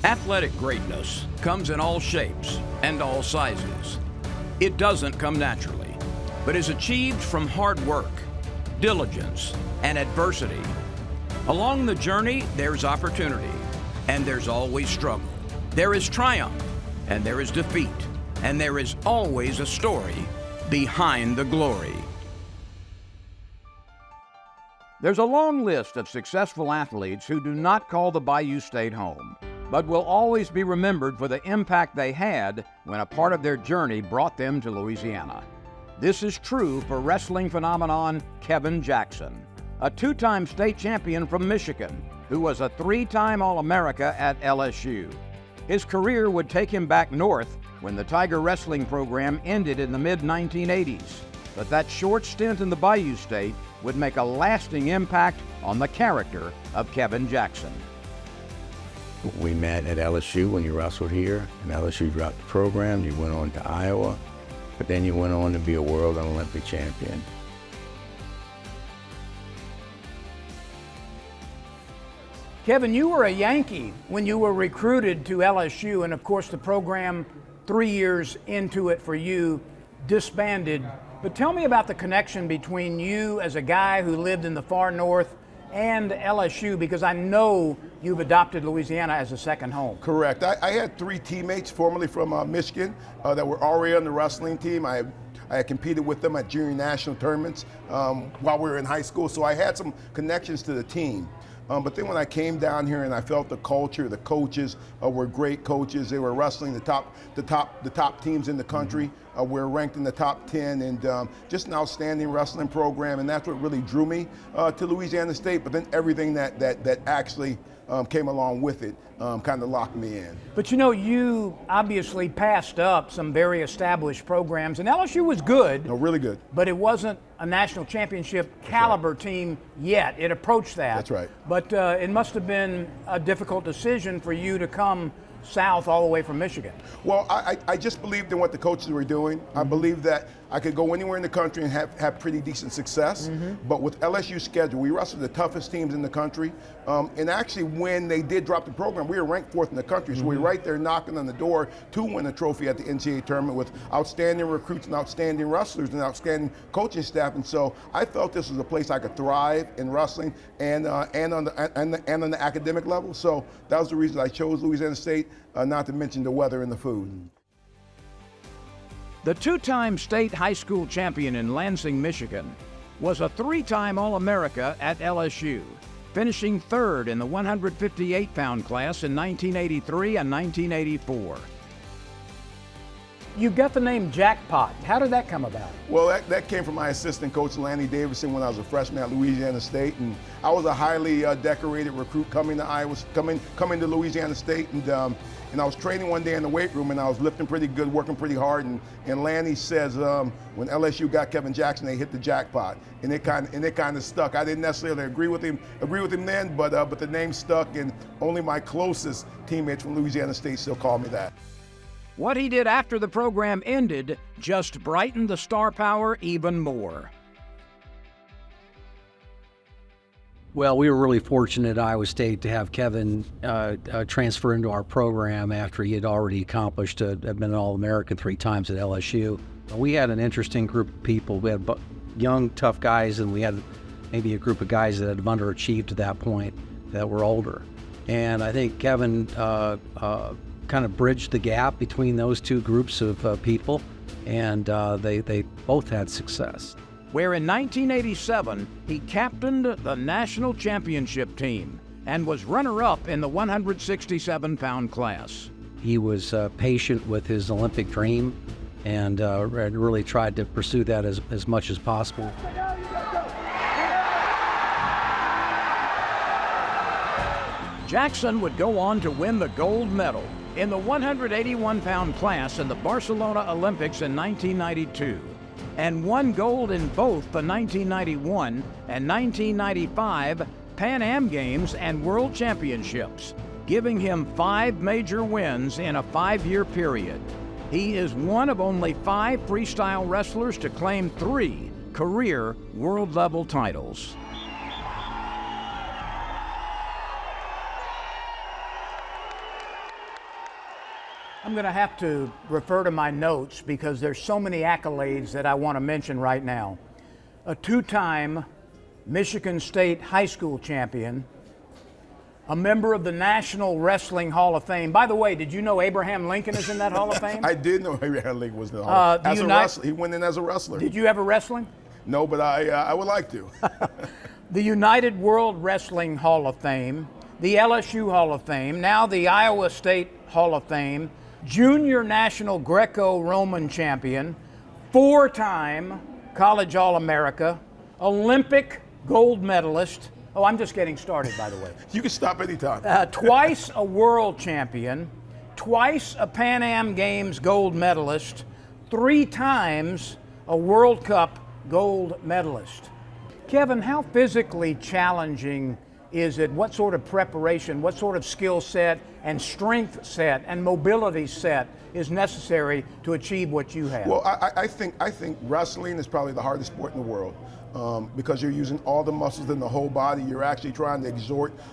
Athletic greatness comes in all shapes and all sizes. It doesn't come naturally, but is achieved from hard work, diligence, and adversity. Along the journey, there's opportunity, and there's always struggle. There is triumph, and there is defeat, and there is always a story behind the glory. There's a long list of successful athletes who do not call the Bayou State home, but will always be remembered for the impact they had when a part of their journey brought them to Louisiana. This is true for wrestling phenomenon Kevin Jackson, a two-time state champion from Michigan, who was a three-time All-America at LSU. His career would take him back north when the Tiger wrestling program ended in the mid-1980s, but that short stint in the Bayou State would make a lasting impact on the character of Kevin Jackson. We met at LSU when you wrestled here, and LSU dropped the program. You went on to Iowa, but then you went on to be a world and Olympic champion. Kevin, you were a Yankee when you were recruited to LSU, and of course the program 3 years into it for you disbanded. But tell me about the connection between you as a guy who lived in the far north and LSU, because I know you've adopted Louisiana as a second home. Correct. I had three teammates formerly from Michigan that were already on the wrestling team. I had competed with them at junior national tournaments while we were in high school, so I had some connections to the team. But then when I came down here and I felt the culture, the coaches were great coaches. They were wrestling the top teams in the country. We're ranked in the top 10, and just an outstanding wrestling program. And that's what really drew me to Louisiana State. But then everything that actually came along with it kind of locked me in. But you know, you obviously passed up some very established programs, and LSU was good. No, really good. But it wasn't a national championship caliber team yet. It approached that. That's right. But it must have been a difficult decision for you to come south all the way from Michigan. Well, I just believed in what the coaches were doing. I believed that I could go anywhere in the country and have pretty decent success. But with LSU's schedule, we wrestled the toughest teams in the country. And actually, when they did drop the program, we were ranked 4th in the country. So we were right there knocking on the door to win a trophy at the NCAA tournament with outstanding recruits and outstanding wrestlers and outstanding coaching staff. And so I felt this was a place I could thrive in wrestling and on the academic level. So that was the reason I chose Louisiana State, not to mention the weather and the food. The two-time state high school champion in Lansing, Michigan, was a three-time All-America at LSU, finishing 3rd in the 158-pound class in 1983 and 1984. You got the name Jackpot. How did that come about? Well, that came from my assistant coach, Lanny Davidson, when I was a freshman at Louisiana State. And I was a highly decorated recruit coming to Louisiana State. And I was training one day in the weight room, and I was lifting pretty good, working pretty hard. And Lanny says, when LSU got Kevin Jackson, they hit the jackpot, and it kind of stuck. I didn't necessarily agree with him then, but the name stuck, and only my closest teammates from Louisiana State still call me that. What he did after the program ended just brightened the star power even more. Well, we were really fortunate at Iowa State to have Kevin transfer into our program after he had already accomplished to have been an All-American 3 times at LSU. We had an interesting group of people. We had young, tough guys, and we had maybe a group of guys that had underachieved to that point that were older. And I think Kevin kind of bridged the gap between those two groups of people, and they both had success. Where in 1987, he captained the national championship team and was runner-up in the 167-pound class. He was patient with his Olympic dream and really tried to pursue that as much as possible. Jackson would go on to win the gold medal in the 181-pound class in the Barcelona Olympics in 1992. And won gold in both the 1991 and 1995 Pan Am Games and World Championships, giving him 5 major wins in a 5-year period. He is one of only 5 freestyle wrestlers to claim 3 career world-level titles. I'm going to have to refer to my notes because there's so many accolades that I want to mention right now. A two-time Michigan State high school champion, a member of the National Wrestling Hall of Fame. By the way, did you know Abraham Lincoln is in that Hall of Fame? I did know Abraham Lincoln was in the Hall of Fame. As a wrestler, he went in as a wrestler. Did you ever wrestling? No, but I would like to. The United World Wrestling Hall of Fame, the LSU Hall of Fame, now the Iowa State Hall of Fame, Junior National Greco-Roman Champion, four-time College All-America, Olympic gold medalist. Oh, I'm just getting started, by the way. You can stop anytime. Twice a world champion, twice a Pan Am Games gold medalist, three times a World Cup gold medalist. Kevin, how physically challenging is it? What sort of preparation, what sort of skill set and strength set and mobility set is necessary to achieve what you have? Well, I think wrestling is probably the hardest sport in the world. Because you're using all the muscles in the whole body. You're actually trying to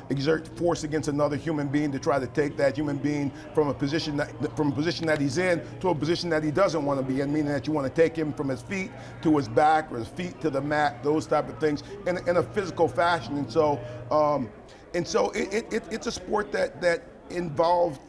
exert force against another human being to try to take that human being from a position that he's in to a position that he doesn't want to be in, meaning that you want to take him from his feet to his back or his feet to the mat, those type of things in a physical fashion. And so it's a sport that involves,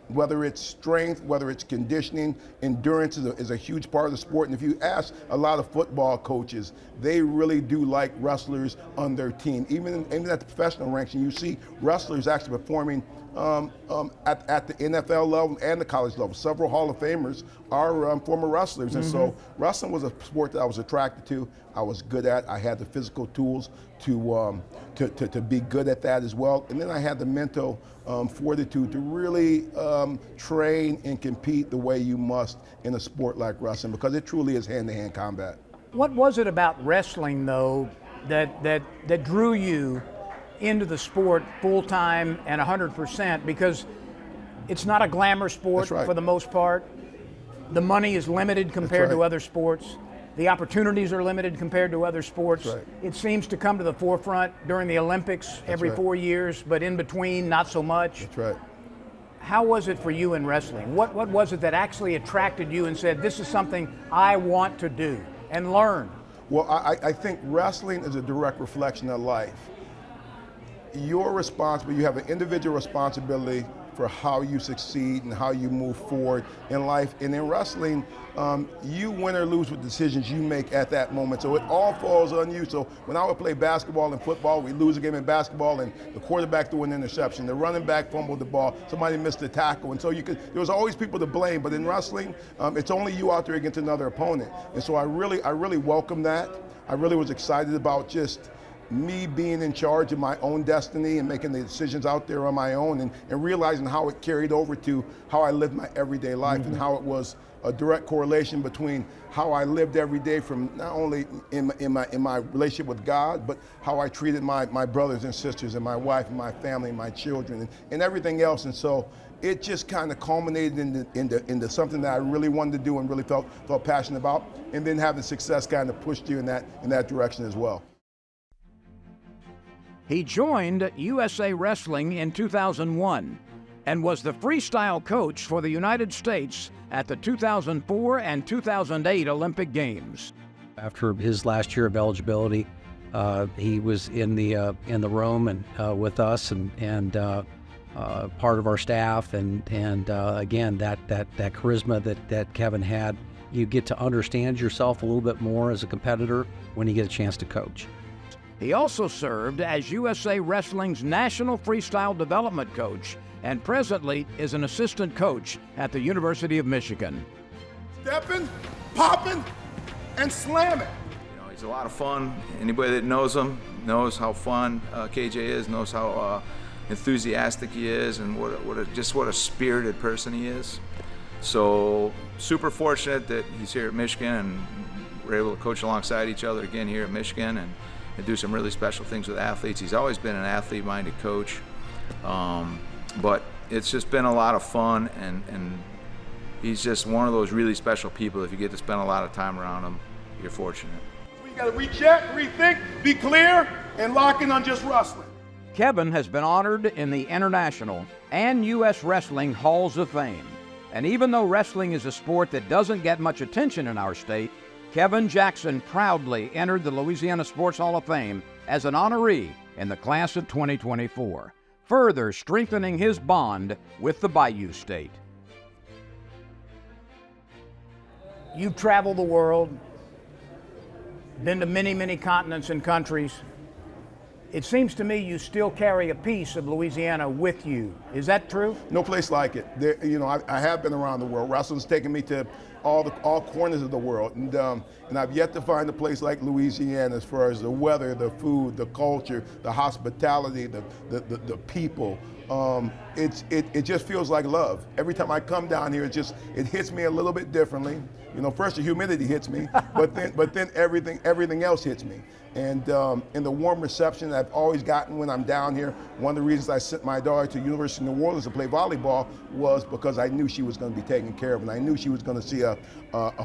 whether it's strength, whether it's conditioning, endurance is a huge part of the sport. And if you ask a lot of football coaches, they really do like wrestlers on their team. Even at the professional ranks, and you see wrestlers actually performing at the NFL level and the college level. Several Hall of Famers are former wrestlers. And so wrestling was a sport that I was attracted to. I was good at. I had the physical tools to be good at that as well. And then I had the mental fortitude to really train and compete the way you must in a sport like wrestling, because it truly is hand-to-hand combat. What was it about wrestling, though, that drew you into the sport full-time and 100%? Because it's not a glamour sport for the most part. The money is limited compared to other sports. The opportunities are limited compared to other sports. It seems to come to the forefront during the Olympics every 4 years, but in between, not so much. That's right. How was it for you in wrestling? What was it that actually attracted you and said, this is something I want to do and learn? Well, I think wrestling is a direct reflection of life. You're responsible, you have an individual responsibility for how you succeed and how you move forward in life. And in wrestling, you win or lose with decisions you make at that moment. So it all falls on you. So when I would play basketball and football, we lose a game in basketball and the quarterback threw an interception. The running back fumbled the ball. Somebody missed the tackle. And so there was always people to blame. But in wrestling, it's only you out there against another opponent. And so I really welcomed that. I really was excited about just me being in charge of my own destiny and making the decisions out there on my own, and realizing how it carried over to how I lived my everyday life, and how it was a direct correlation between how I lived every day, from not only in my relationship with God, but how I treated my brothers and sisters and my wife and my family and my children and everything else. And so it just kind of culminated into something that I really wanted to do and really felt passionate about, and then having success kind of pushed you in that direction as well. He joined USA Wrestling in 2001 and was the freestyle coach for the United States at the 2004 and 2008 Olympic Games. After his last year of eligibility, he was in the room and with us and part of our staff, and again, that charisma that Kevin had. You get to understand yourself a little bit more as a competitor when you get a chance to coach. He also served as USA Wrestling's National Freestyle Development Coach and presently is an assistant coach at the University of Michigan. Stepping, popping, and slamming. He's a lot of fun. Anybody that knows him knows how fun KJ is, knows how enthusiastic he is, and what a spirited person he is. So super fortunate that he's here at Michigan, and we're able to coach alongside each other again here at Michigan and do some really special things with athletes. He's always been an athlete-minded coach, but it's just been a lot of fun, and he's just one of those really special people. If you get to spend a lot of time around him, you're fortunate. We got to recheck, rethink, be clear, and lock in on just wrestling. Kevin has been honored in the International and U.S. Wrestling Halls of Fame. And even though wrestling is a sport that doesn't get much attention in our state, Kevin Jackson proudly entered the Louisiana Sports Hall of Fame as an honoree in the class of 2024, further strengthening his bond with the Bayou State. You've traveled the world, been to many, many continents and countries. It seems to me you still carry a piece of Louisiana with you. Is that true? No place like it. There, I have been around the world. Wrestling's taken me to all corners of the world, and I've yet to find a place like Louisiana as far as the weather, the food, the culture, the hospitality, the people. It just feels like love. Every time I come down here, it hits me a little bit differently. First the humidity hits me, but then everything else hits me. And the warm reception that I've always gotten when I'm down here, one of the reasons I sent my daughter to University of New Orleans to play volleyball was because I knew she was going to be taken care of, and I knew she was going to see a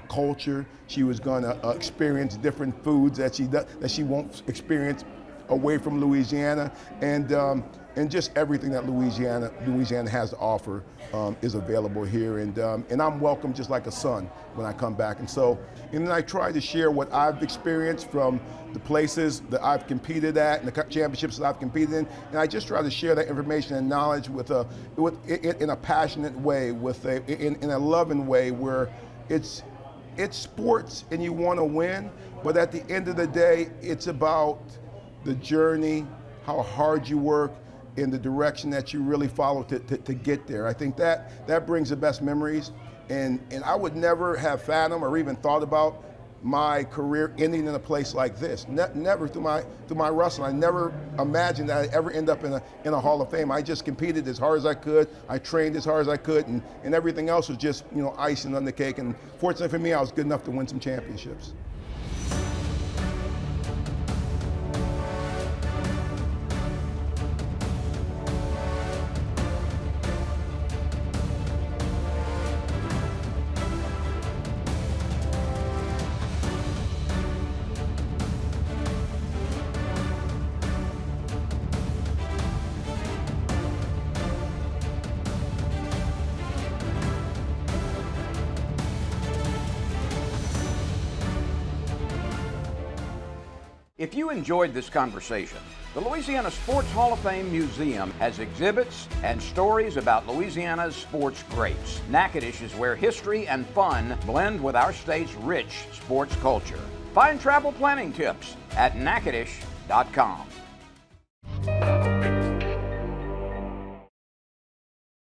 culture. She was going to experience different foods that she won't experience away from Louisiana, and just everything that Louisiana has to offer is available here, and I'm welcome just like a son when I come back. And then I try to share what I've experienced from the places that I've competed at and the championships that I've competed in, and I just try to share that information and knowledge in a passionate way, in a loving way, where it's sports and you want to win, but at the end of the day, it's about the journey, how hard you work, in the direction that you really follow to get there. I think that brings the best memories, and I would never have fathomed or even thought about my career ending in a place like this. Never through my wrestling. I never imagined that I'd ever end up in a Hall of Fame. I just competed as hard as I could. I trained as hard as I could, and everything else was just icing on the cake. And fortunately for me, I was good enough to win some championships. If you enjoyed this conversation, the Louisiana Sports Hall of Fame Museum has exhibits and stories about Louisiana's sports greats. Natchitoches is where history and fun blend with our state's rich sports culture. Find travel planning tips at natchitoches.com.